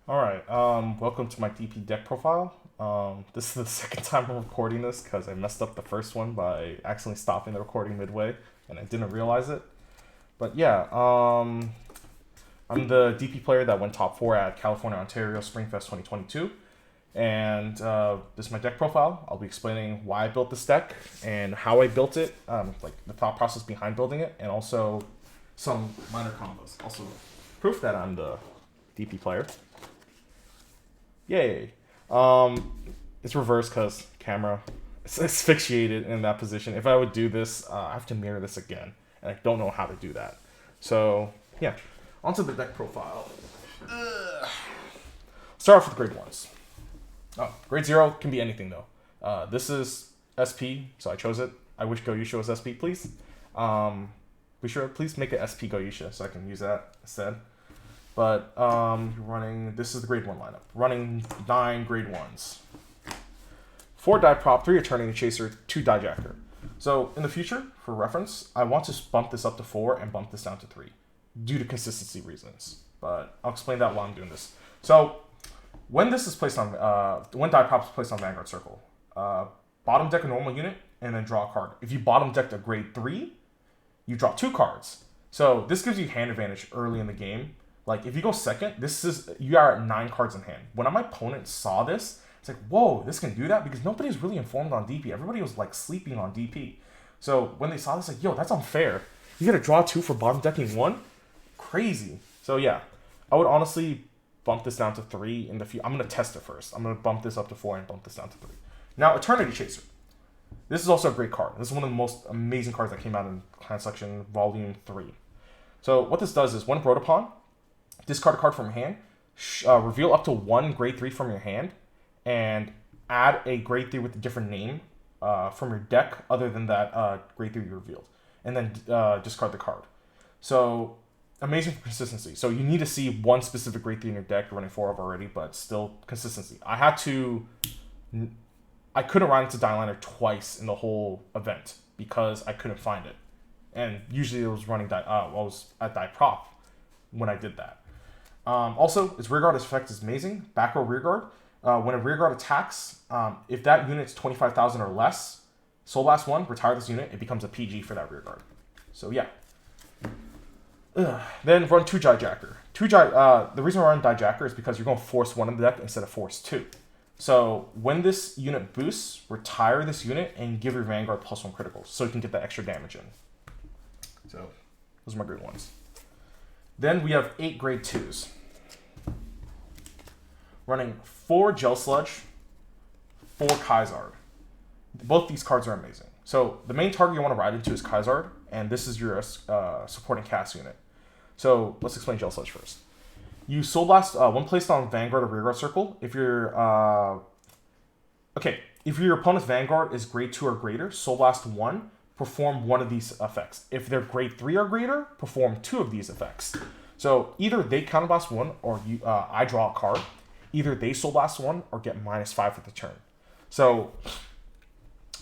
Alright, welcome to my DP deck profile. This is the second time I'm recording this because I messed up the first one by accidentally stopping the recording midway and I didn't realize it. But yeah, I'm the DP player that went top 4 at California, Ontario Springfest 2022. And this is my deck profile. I'll be explaining why I built this deck and how I built it, like the thought process behind building it, and also some minor combos. Also, proof that I'm the DP player. Yay. It's reversed because camera is asphyxiated in that position. If I would do this, I have to mirror this again, and I don't know how to do that. So yeah, onto the deck profile. Start off with grade ones. Oh, grade 0 can be anything though. This is SP, so I chose it. I wish Goyusha was SP, please. Be sure, please make it SP Goyusha so I can use that instead. But this is the grade 1 lineup. Running 9 grade 1s. 4 die prop, 3 Eternity Chaser, 2 die jacker. So in the future, for reference, I want to bump this up to 4 and bump this down to 3 due to consistency reasons. But I'll explain that while I'm doing this. So when this is placed on, when die prop is placed on Vanguard Circle, bottom deck a normal unit and then draw a card. If you bottom decked a grade 3, you draw 2 cards. So this gives you hand advantage early in the game. Like, if you go second, you are at 9 cards in hand. When my opponent saw this, it's like, whoa, this can do that? Because nobody's really informed on DP. Everybody was, like, sleeping on DP. So when they saw this, like, yo, that's unfair. You gotta draw 2 for bottom decking 1? Crazy. So, yeah. I would honestly bump this down to 3 in the future. I'm gonna test it first. I'm gonna bump this up to 4 and bump this down to 3. Now, Eternity Chaser. This is also a great card. This is one of the most amazing cards that came out in Clan Selection Volume 3. So what this does is, when brought upon, discard a card from your hand, reveal up to 1 grade 3 from your hand, and add a grade 3 with a different name from your deck other than that grade 3 you revealed. And then discard the card. So, amazing for consistency. So you need to see 1 specific grade 3 in your deck. You're running 4 of already, but still consistency. I couldn't run into Dailiner twice in the whole event because I couldn't find it. And usually it was running I was at die prop when I did that. Also, its rearguard effect is amazing. Back row rearguard. When a rearguard attacks, if that unit's 25,000 or less, Soul Blast 1, retire this unit, it becomes a PG for that rearguard. So yeah. Then run 2 Jacker. The reason I run Jacker is because you're going to force 1 in the deck instead of force 2. So when this unit boosts, retire this unit and give your Vanguard +1 criticals so you can get that extra damage in. So those are my grade 1s. Then we have 8 grade 2s. Running 4 Gel Sludge, 4 Kaizard. Both these cards are amazing. So the main target you want to ride into is Kaizard, and this is your supporting cast unit. So let's explain Gel Sludge first. You Soul Blast when placed on Vanguard or Rearguard Circle. If your opponent's Vanguard is grade 2 or greater, Soul Blast 1, perform 1 of these effects. If they're grade 3 or greater, perform 2 of these effects. So either they counterblast 1 or I draw a card. Either they Soul Blast 1 or get -5 for the turn. So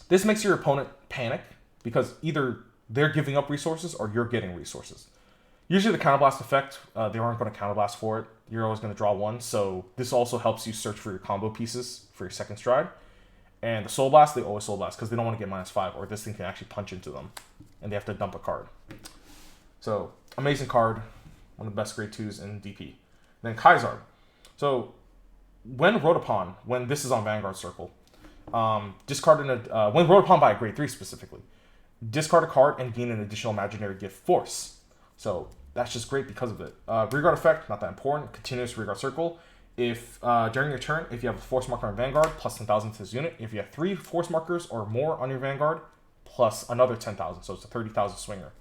this makes your opponent panic because either they're giving up resources or you're getting resources. Usually the counterblast effect, they aren't going to counterblast for it. You're always going to draw 1. So this also helps you search for your combo pieces for your second stride. And the Soul Blast, they always Soul Blast because they don't want to get -5 or this thing can actually punch into them. And they have to dump a card. So, amazing card. One of the best grade 2s in DP. Then Kaizard. So, when wrote upon, when this is on Vanguard Circle, discard when wrote upon by a grade 3 specifically, discard a card and gain an additional imaginary gift force. So, that's just great because of it. Rearguard effect, not that important. Continuous Rearguard Circle. If during your turn, if you have a force marker on Vanguard, plus 10,000 to this unit. If you have 3 force markers or more on your Vanguard, plus another 10,000. So it's a 30,000 swinger.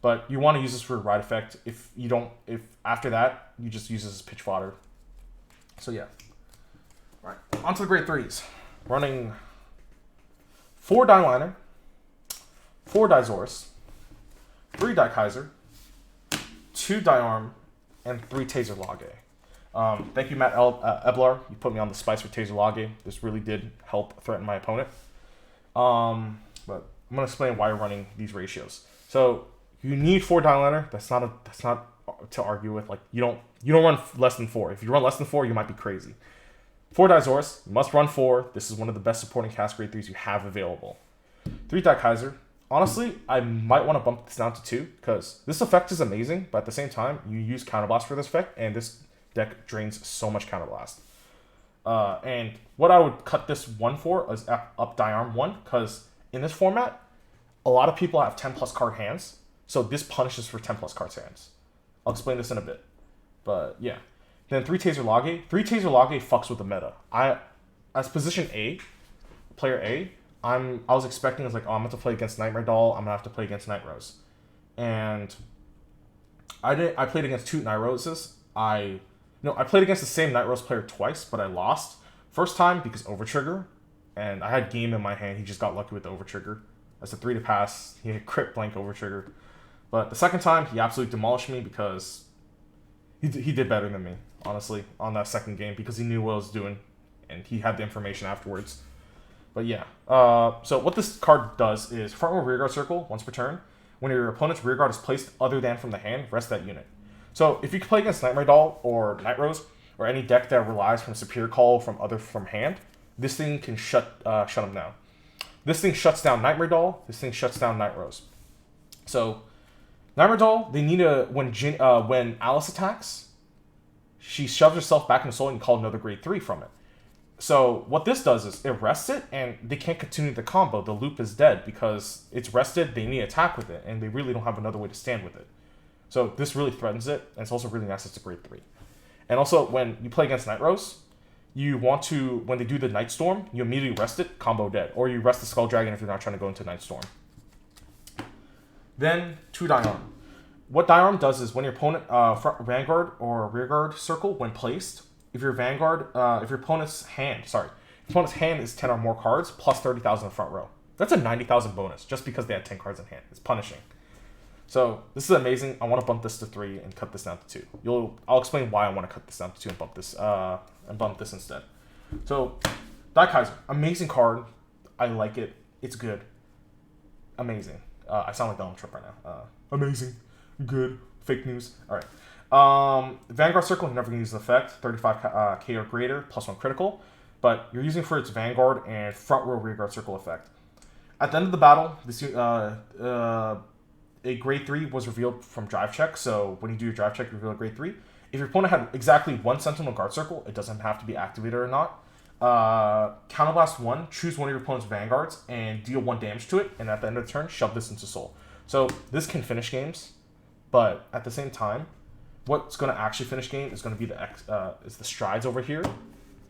But you want to use this for a ride effect. If after that, you just use this as pitch fodder. So yeah. All right, on to the grade 3s. Running 4 Dailiner, 4 Zorus, 3 Kaiser, 2 Arm, and 3 Taser Lage. Thank you, Matt Eblar. You put me on the spice for Taser Lage. This really did help threaten my opponent. But I'm going to explain why you're running these ratios. So you need 4 Dailiner. That's not to argue with. Like you don't run less than 4. If you run less than 4, you might be crazy. 4 Dizors, must run 4. This is one of the best supporting cast grade 3s you have available. 3 Daikaiser. Honestly, I might want to bump this down to 2 because this effect is amazing, but at the same time, you use Counterblast for this effect, and this deck drains so much Counterblast. And what I would cut this 1 for is up Diarm 1, because in this format, a lot of people have 10 plus card hands, so this punishes for 10 plus cards hands. I'll explain this in a bit. But yeah. Then 3 Taser Lage. 3 Taser Lage fucks with the meta. As position A, player A, I was expecting, I'm going to have to play against Nightmare Doll, I'm going to have to play against Night Rose. And I played against 2 Night Roses. I played against the same Night Rose player twice, but I lost. First time because Overtrigger, and I had Game in my hand, he just got lucky with the Overtrigger. That's a 3 to pass, he had crit blank Overtrigger. But the second time, he absolutely demolished me because he did better than me, honestly, on that second game because he knew what I was doing, and he had the information afterwards. But yeah, so what this card does is front row rearguard circle once per turn. When your opponent's rearguard is placed other than from the hand, rest that unit. So if you play against Nightmare Doll or Night Rose or any deck that relies from Superior Call from hand, this thing can shut them down. This thing shuts down Nightmare Doll. This thing shuts down Night Rose. So Nightmare Doll, they need when Alice attacks, she shoves herself back in the soul and call another grade 3 from it. So what this does is it rests it, and they can't continue the combo. The loop is dead because it's rested. They need to attack with it, and they really don't have another way to stand with it. So this really threatens it, and it's also really nice it's a grade 3. And also, when you play against Night Rose, you want to, when they do the Night Storm, you immediately rest it, combo dead. Or you rest the Skull Dragon if you're not trying to go into Night Storm. Then 2 Diarm. What Diarm does is when your opponent front Vanguard or Rearguard circle when placed, if your opponent's hand is 10 or more cards plus 30,000 in front row. That's a 90,000 bonus just because they had 10 cards in hand. It's punishing. So this is amazing. I want to bump this to 3 and cut this down to 2. I'll explain why I want to cut this down to 2 and bump this instead. So Daikaiser, amazing card. I like it. It's good. Amazing. I sound like Donald Trump right now. Amazing. Good. Fake news. All right. Vanguard Circle, you're never going to use the effect. 35k or greater, plus 1 critical. But you're using for its Vanguard and front row Rearguard Circle effect. At the end of the battle, this a grade 3 was revealed from drive check. So when you do your drive check, you reveal a grade 3. If your opponent had exactly 1 Sentinel Guard Circle, it doesn't have to be activated or not. Counterblast 1, choose one of your opponent's Vanguards and deal 1 damage to it. And at the end of the turn, shove this into Soul. So this can finish games. But at the same time, what's going to actually finish game is going to be the strides over here,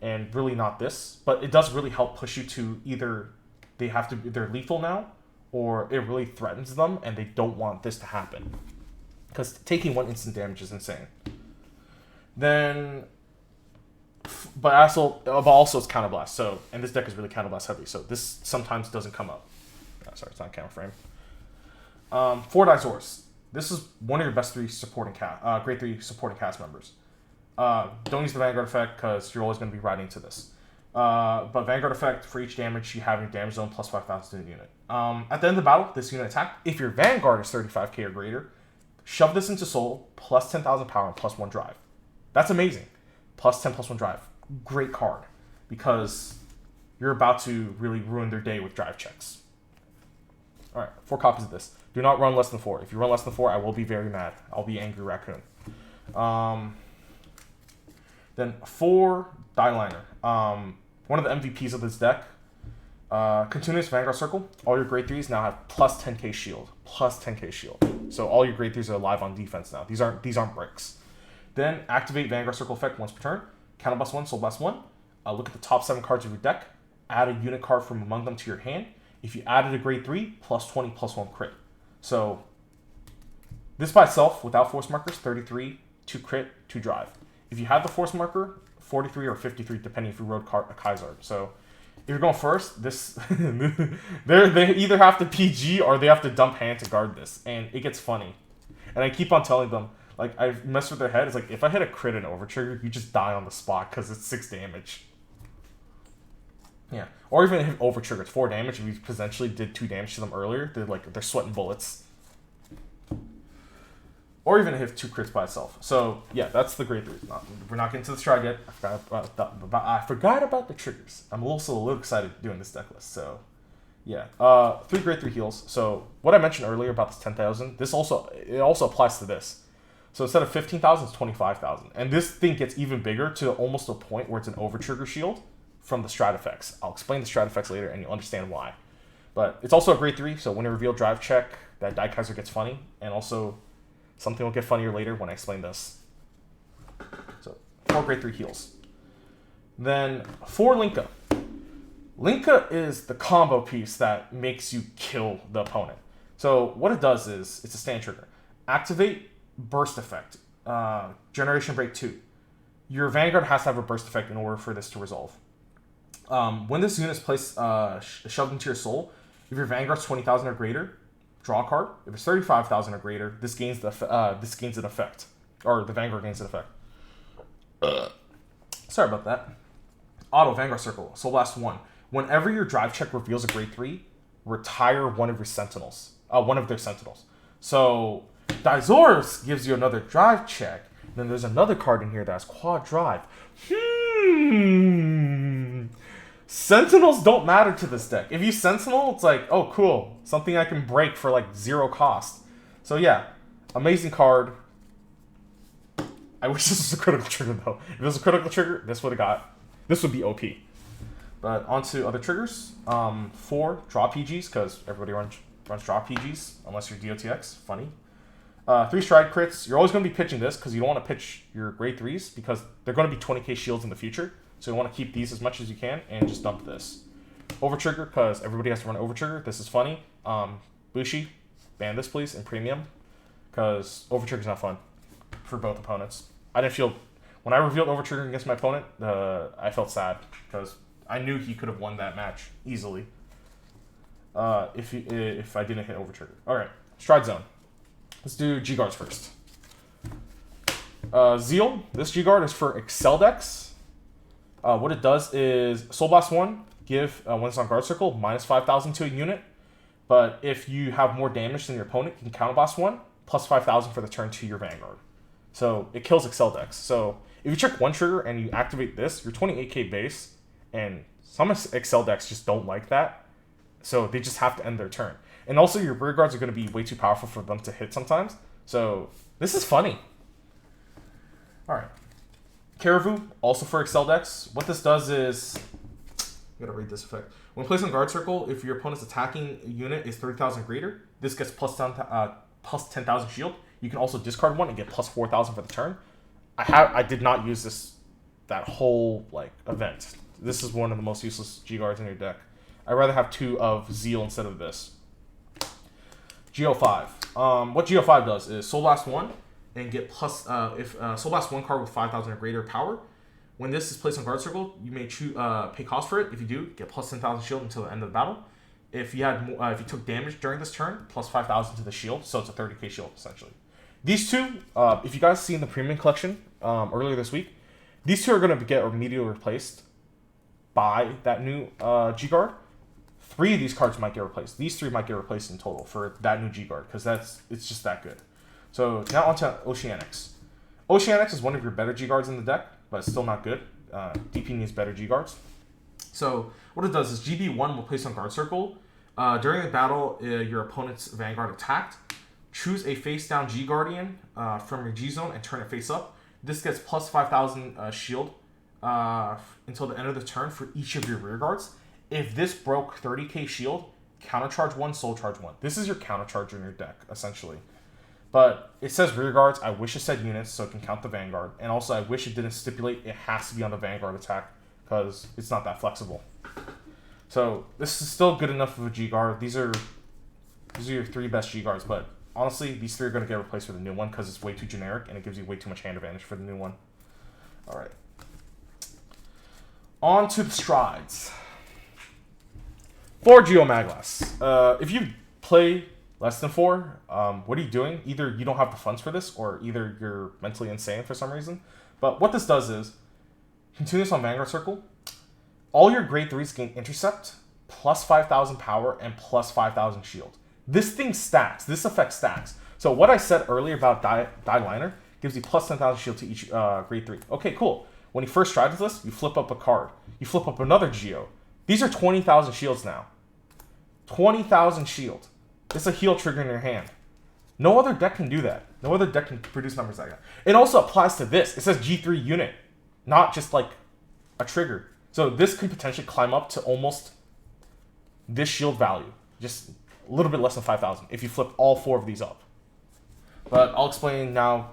and really not this. But it does really help push you to either they're lethal now, or it really threatens them, and they don't want this to happen. Because taking 1 instant damage is insane. Then, but also it's Counterblast. So, and this deck is really Counterblast heavy. So this sometimes doesn't come up. Sorry, it's not camera frame. 4 Dizors. This is one of your best 3 supporting grade 3 supporting cast members. Don't use the Vanguard effect because you're always going to be riding to this. But Vanguard effect, for each damage, you have your damage zone plus 5,000 to the unit. At the end of the battle, this unit attack, if your Vanguard is 35k or greater, shove this into Soul, plus 10,000 power and plus 1 drive. That's amazing. Plus 10, plus 1 drive. Great card. Because you're about to really ruin their day with drive checks. Alright, 4 copies of this. Do not run less than 4. If you run less than 4, I will be very mad. I'll be angry raccoon. Then 4 Dailiner. One of the MVPs of this deck. Continuous Vanguard Circle. All your grade 3s now have plus 10k shield. Plus 10k shield. So all your grade 3s are alive on defense now. These aren't bricks. Then activate Vanguard Circle effect once per turn. Counterblast 1, Soul Blast 1. Look at the top 7 cards of your deck. Add a unit card from among them to your hand. If you added a grade 3, plus 20, plus 1 crit. So this by itself, without force markers, 33, 2 crit, 2 drive. If you had the force marker, 43 or 53, depending if you rode a Kaiser. So if you're going first, this they either have to PG or they have to dump hand to guard this, and it gets funny. And I keep on telling them, like, I mess with their head. It's like, if I hit a crit and overtrigger, you just die on the spot because it's 6 damage. Yeah, or even if overtrigger, it's 4 damage. If you potentially did 2 damage to them earlier, they're sweating bullets. or even hit 2 crits by itself. So yeah, that's the grade 3. We're not getting to the stride yet. I forgot about the triggers. I'm also a little excited doing this deck list. So yeah, 3 grade 3 heals. So what I mentioned earlier about this 10,000, it also applies to this. So instead of 15,000, it's 25,000, and this thing gets even bigger to almost a point where it's an over trigger shield from the strat effects. I'll explain the strat effects later, and you'll understand why. But it's also a grade 3, so when you reveal drive check, that Daikaiser gets funny, and also something will get funnier later when I explain this. So 4 grade 3 heals. Then 4 Linka. Linka is the combo piece that makes you kill the opponent. So what it does is, it's a stand trigger. Activate burst effect. Generation break 2. Your Vanguard has to have a burst effect in order for this to resolve. When this unit is placed, shoved into your soul, if your Vanguard's 20,000 or greater, draw a card. If it's 35,000 or greater, this gains an effect, or the Vanguard gains an effect. Sorry about that. Auto Vanguard Circle, Soul Blast 1. Whenever your drive check reveals a grade 3, retire one of their sentinels. So Daisaurus gives you another drive check. Then there's another card in here that has quad drive. Sentinels don't matter to this deck. If you Sentinel, it's like, oh, cool. Something I can break for, like, 0 cost. So, yeah. Amazing card. I wish this was a critical trigger, though. If it was a critical trigger, this would be OP. But on to other triggers. 4, draw PGs, because everybody runs draw PGs, unless you're DOTX. Funny. 3 stride crits. You're always going to be pitching this, because you don't want to pitch your grade 3s, because they're going to be 20k shields in the future. So you want to keep these as much as you can and just dump this. Over trigger, because everybody has to run over trigger. This is funny. Bushi, ban this please in premium, because over trigger is not fun for both opponents. When I revealed over trigger against my opponent, I felt sad because I knew he could have won that match easily if I didn't hit over trigger. All right, stride zone. Let's do G guards first. Zeal. This G guard is for Excel decks. What it does is Soul Blast 1, give, when it's on guard circle, minus 5,000 to a unit. But if you have more damage than your opponent, you can counter blast 1, plus 5,000 for the turn to your Vanguard. So it kills Excel decks. So if you check 1 trigger and you activate this, you're 28k base, and some Excel decks just don't like that. So they just have to end their turn. And also your rear guards are going to be way too powerful for them to hit sometimes. So this is funny. Alright. Karavu, also for Excel decks. What this does is, I gotta read this effect. When placed on guard circle, if your opponent's attacking unit is 30,000 greater, this gets plus 10,000 shield. You can also discard 1 and get plus 4,000 for the turn. I did not use that whole event. This is one of the most useless G guards in your deck. I'd rather have 2 of Zeal instead of this. GO5. What GO5 does is Soul Blast 1. And get plus, if Soul Blast 1 card with 5,000 or greater power. When this is placed on guard circle, you may pay cost for it. If you do, get plus 10,000 shield until the end of the battle. If you took damage during this turn, plus 5,000 to the shield, so it's a 30k shield essentially. These 2, if you guys see in the premium collection earlier this week, these 2 are going to get immediately replaced by that new G guard. 3 of these cards might get replaced. These 3 might get replaced in total for that new G guard, because it's just that good. So now onto Oceanics. Oceanics is one of your better G guards in the deck, but it's still not good. DP needs better G guards. So what it does is GB1 will place on guard circle. During the battle, your opponent's Vanguard attacked. Choose a face down G Guardian from your G zone and turn it face up. This gets plus 5,000 shield until the end of the turn for each of your rear guards. If this broke 30k shield, counter charge 1, soul charge 1. This is your counter charge in your deck essentially. But it says rear guards. I wish it said units so it can count the Vanguard. And also I wish it didn't stipulate it has to be on the Vanguard attack, because it's not that flexible. So this is still good enough of a G guard. These are your 3 best G guards. But honestly, these 3 are going to get replaced with a new one because it's way too generic and it gives you way too much hand advantage for the new one. Alright. On to the strides. For Geo Maglass. If you play less than 4, what are you doing? Either you don't have the funds for this, or either you're mentally insane for some reason. But what this does is, continue this on Vanguard Circle. All your grade 3s gain intercept, plus 5,000 power, and plus 5,000 shield. This thing stacks. This effect stacks. So what I said earlier about Dailiner gives you plus 10,000 shield to each grade 3. Okay, cool. When you first strive with this, you flip up a card. You flip up another Geo. These are 20,000 shields now. 20,000 shield. It's a heal trigger in your hand. No other deck can do that. No other deck can produce numbers like that. It also applies to this. It says G3 unit, not just like a trigger. So this could potentially climb up to almost this shield value. Just a little bit less than 5,000 if you flip all 4 of these up. But I'll explain now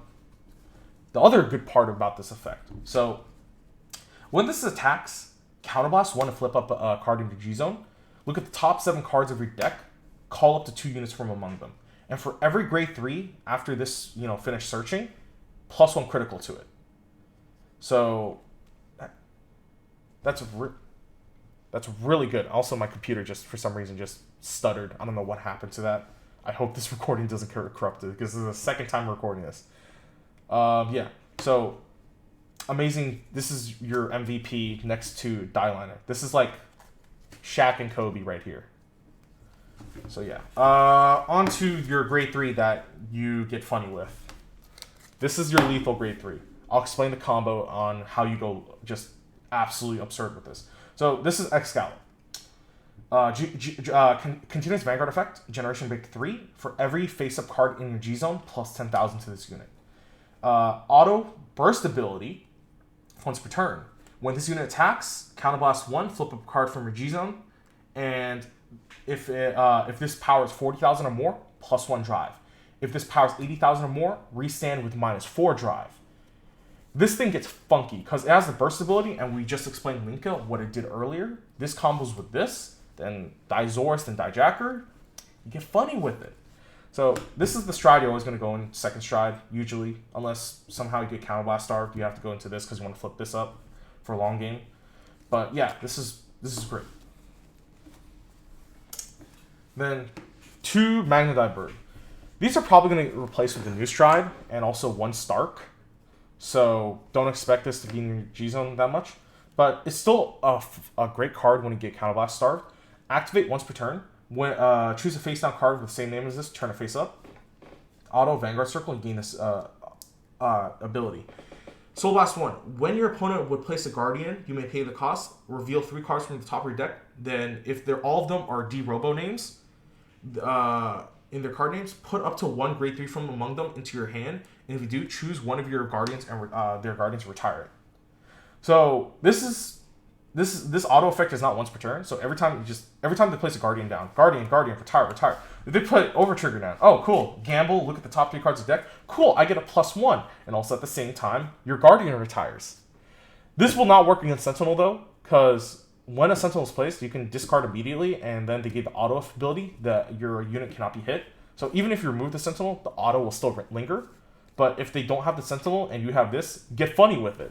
the other good part about this effect. So when this attacks, Counterblast 1 to flip up a card into G-Zone. Look at the top 7 cards of your deck. Call up to 2 units from among them. And for every grade 3 after this, finish searching, plus 1 critical to it. So that's really good. Also, my computer just for some reason just stuttered. I don't know what happened to that. I hope this recording doesn't get corrupted because this is the second time recording this. Yeah. So amazing. This is your MVP next to Dailiner. This is like Shaq and Kobe right here. So yeah. On to your grade 3 that you get funny with. This is your lethal grade 3. I'll explain the combo on how you go just absolutely absurd with this. So this is Excalibur. Continuous Vanguard effect, Generation Break 3. For every face-up card in your G-Zone, plus 10,000 to this unit. Auto Burst ability, once per turn. When this unit attacks, Counterblast 1, flip up a card from your G-Zone, and if this power is 40,000 or more, plus 1 drive. If this power is 80,000 or more, restand with minus 4 drive. This thing gets funky because it has the burst ability, and we just explained Linka what it did earlier. This combos with this, then Dizaurus, then Dijacker. You get funny with it. So this is the stride you're always going to go in second stride, usually, unless somehow you get Counterblast starved. You have to go into this because you want to flip this up for a long game. But yeah, this is great. Then 2 Magnetite Bird. These are probably going to replace with the new stride and also 1 Stark. So don't expect this to be in your G-Zone that much. But it's still a great card when you get Counterblast starved. Activate once per turn. When choose a face down card with the same name as this, turn it face up. Auto Vanguard Circle and gain this ability. Soul Blast 1. When your opponent would place a Guardian, you may pay the cost. Reveal 3 cards from the top of your deck. Then if all of them are D-Robo names in their card names, put up to 1 grade 3 from among them into your hand. And if you do, choose one of your Guardians and their Guardians retire it. So this auto effect is not once per turn. So every time they place a Guardian down, Guardian, retire. If they put Over Trigger down, oh cool, gamble, look at the top 3 cards of the deck, cool, I get a +1, and also at the same time your Guardian retires. This will not work against Sentinel though, because when a Sentinel is placed, you can discard immediately, and then they give the auto ability that your unit cannot be hit. So even if you remove the Sentinel, the auto will still linger. But if they don't have the Sentinel and you have this, get funny with it.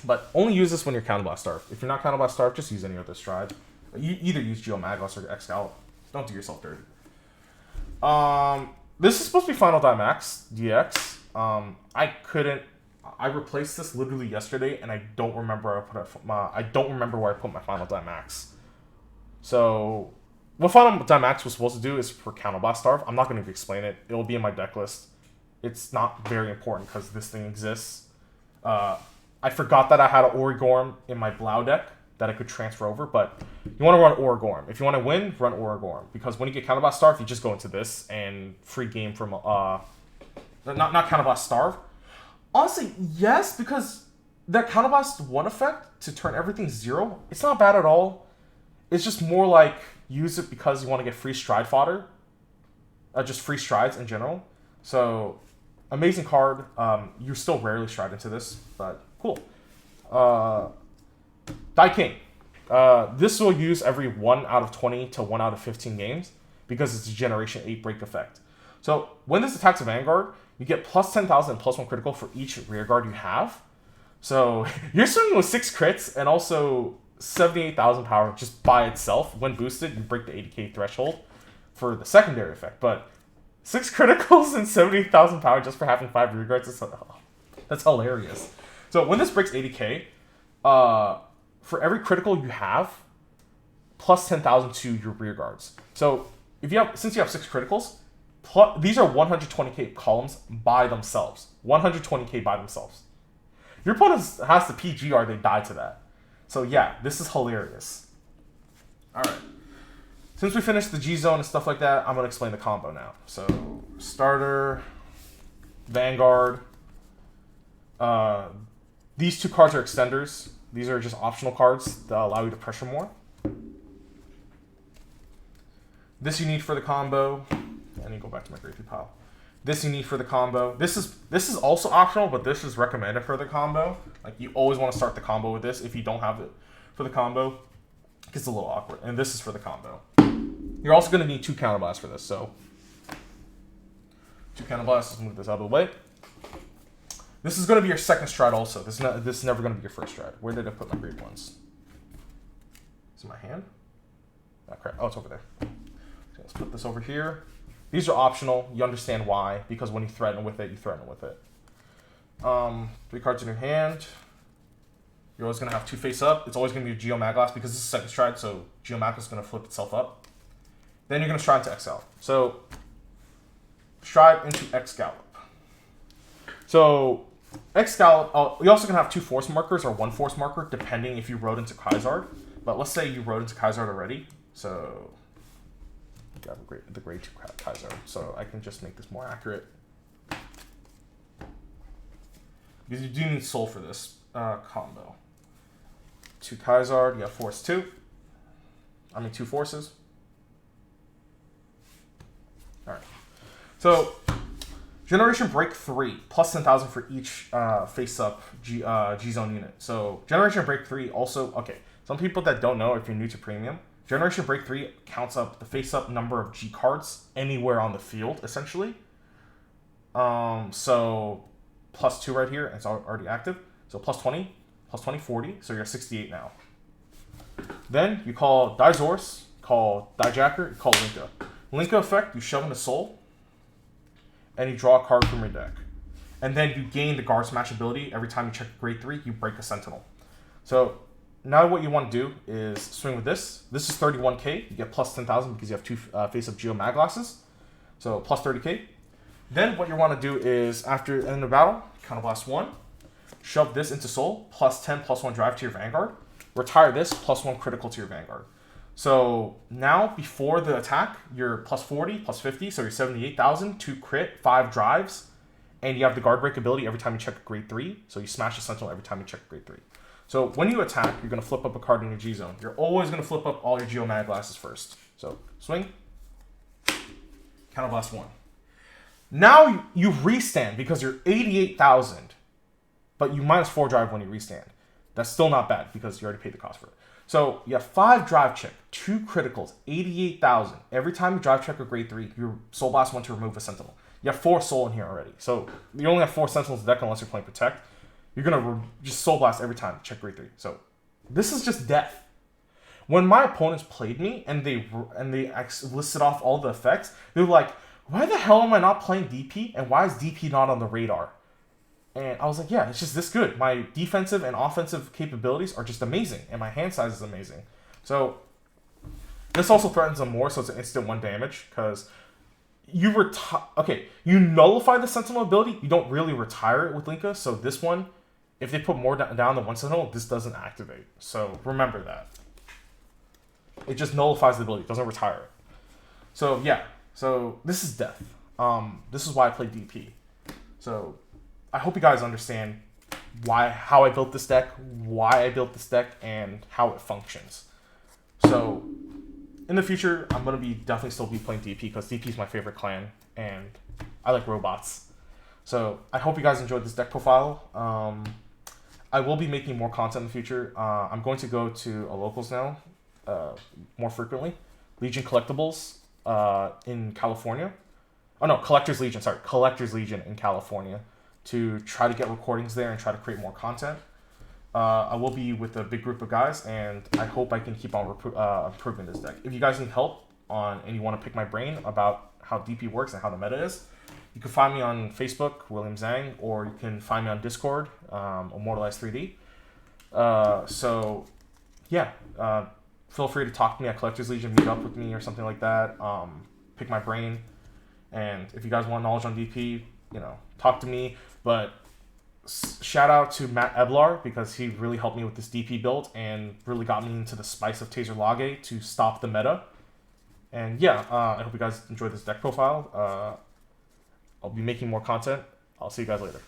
But only use this when you're Counterblast starved. If you're not Counterblast starved, just use any other stride. You either use Geomagos or Excalibur. Don't do yourself dirty. This is supposed to be Final Dynamax DX. I replaced this literally yesterday, and I don't remember where I put my Final Dynamax. So what Final Dynamax was supposed to do is for Counterblast starve. I'm not going to explain it. It will be in my deck list. It's not very important because this thing exists. I forgot that I had an Origorm in my Blau deck that I could transfer over, but you want to run Origorm. If you want to win, run Origorm. Because when you get Counterblast Starve, you just go into this and free game from, not Counterblast Starve. Honestly, yes, because that Counterblast 1 effect to turn everything 0, it's not bad at all. It's just more like use it because you want to get free stride fodder. Just free strides in general. So, amazing card. You still rarely stride into this, but cool. Die King. This will use every 1 out of 20 to 1 out of 15 games because it's a Generation 8 break effect. So when this attacks a Vanguard, you get plus 10,000 and plus 1 critical for each rear guard you have. So you're swinging with 6 crits and also 78,000 power just by itself. When boosted, you break the 80k threshold for the secondary effect. But 6 criticals and 78,000 power just for having 5 rear guards, that's hilarious. So when this breaks 80k, for every critical you have, plus 10,000 to your rear guards. So since you have 6 criticals, these are 120k columns by themselves. 120k by themselves. Your opponent has to PG or they die to that. So yeah, this is hilarious. Alright. Since we finished the G zone and stuff like that, I'm going to explain the combo now. So, starter, Vanguard. These two cards are extenders. These are just optional cards that allow you to pressure more. This you need for the combo. I need to go back to my grade 3 pile. This you need for the combo. This is also optional, but this is recommended for the combo. Like, you always want to start the combo with this if you don't have it for the combo. It gets a little awkward. And this is for the combo. You're also going to need 2 counterblasts for this, so 2 counterblasts. Let's move this out of the way. This is going to be your second stride also. This is never going to be your first stride. Where did I put my grade 1s? Is it my hand? Oh, crap. Oh, it's over there. Okay, let's put this over here. These are optional. You understand why, because when you threaten with it, you threaten with it. 3 cards in your hand. You're always going to have 2 face up. It's always going to be a Geo Maglass because this is second stride, so Geo Maglass is going to flip itself up. Then you're going to stride into X Gallop. So, stride into X Gallop. So, X Gallop, you're also going to have 2 force markers or 1 force marker, depending if you rode into Kaizard. But let's say you rode into Kaizard already. So, grab the grade 2 Kaizard. So, I can just make this more accurate. Because you do need soul for this combo. 2 Kaizard, you have force 2. 2 forces. Alright. So, Generation Break 3, plus 10,000 for each face-up G-Zone unit. So, Generation Break 3 also, okay, some people that don't know, if you're new to Premium, Generation Break 3 counts up the face-up number of G cards anywhere on the field, essentially. So, plus 2 right here, and it's already active. So, plus 20, 40, so you're 68 now. Then, you call Dizors, call Dijacker, you call Linka. Linka effect, you shove in the soul, and you draw a card from your deck. And then you gain the guard smash ability. Every time you check grade 3, you break a Sentinel. So now what you want to do is swing with this. This is 31k. You get plus 10,000 because you have 2 face-up Geo Maglasses. So plus 30k. Then what you want to do is, after the end of battle, counterblast 1, shove this into soul, plus 10, plus 1 drive to your Vanguard. Retire this, plus 1 critical to your Vanguard. So now, before the attack, you're plus 40, plus 50, so you're 78,000, 2 crit, 5 drives, and you have the guard break ability every time you check a grade 3, so you smash a Sentinel every time you check a grade 3. So when you attack, you're going to flip up a card in your G-Zone. You're always going to flip up all your Geo Maglasses first. So, swing, counterblast 1. Now you restand because you're 88,000, but you minus 4 drive when you restand. That's still not bad because you already paid the cost for it. So you have 5 drive check, 2 criticals, 88,000. Every time you drive check a grade 3, you soul blast 1 to remove a Sentinel. You have 4 soul in here already. So you only have 4 Sentinels in the deck unless you're playing Protect. You're going to just soul blast every time you check grade 3. So this is just death. When my opponents played me and they listed off all the effects, they were like, why the hell am I not playing DP? And why is DP not on the radar? And I was like, yeah, it's just this good. My defensive and offensive capabilities are just amazing. And my hand size is amazing. So this also threatens them more, so it's an instant 1 damage. Because you you nullify the Sentinel ability. You don't really retire it with Linka. So this one, if they put more down than 1 Sentinel, this doesn't activate. So remember that. It just nullifies the ability. It doesn't retire it. So yeah. So this is death. This is why I play DP. So I hope you guys understand how I built this deck, and how it functions. So in the future, I'm gonna definitely still be playing DP because DP is my favorite clan, and I like robots. So I hope you guys enjoyed this deck profile. I will be making more content in the future. I'm going to go to a locals now, more frequently. Legion Collectibles in California. Oh no, Collector's Legion in California, to try to get recordings there and try to create more content. I will be with a big group of guys, and I hope I can keep on improving this deck. If you guys need help and you want to pick my brain about how DP works and how the meta is, you can find me on Facebook, William Zhang, or you can find me on Discord, Immortalized 3D. So, yeah, feel free to talk to me at Collector's Legion, meet up with me or something like that, pick my brain. And if you guys want knowledge on DP, you know, talk to me. But shout out to Matt Eblar because he really helped me with this DP build and really got me into the spice of Taser Lage to stop the meta. And yeah, I hope you guys enjoyed this deck profile. I'll be making more content. I'll see you guys later.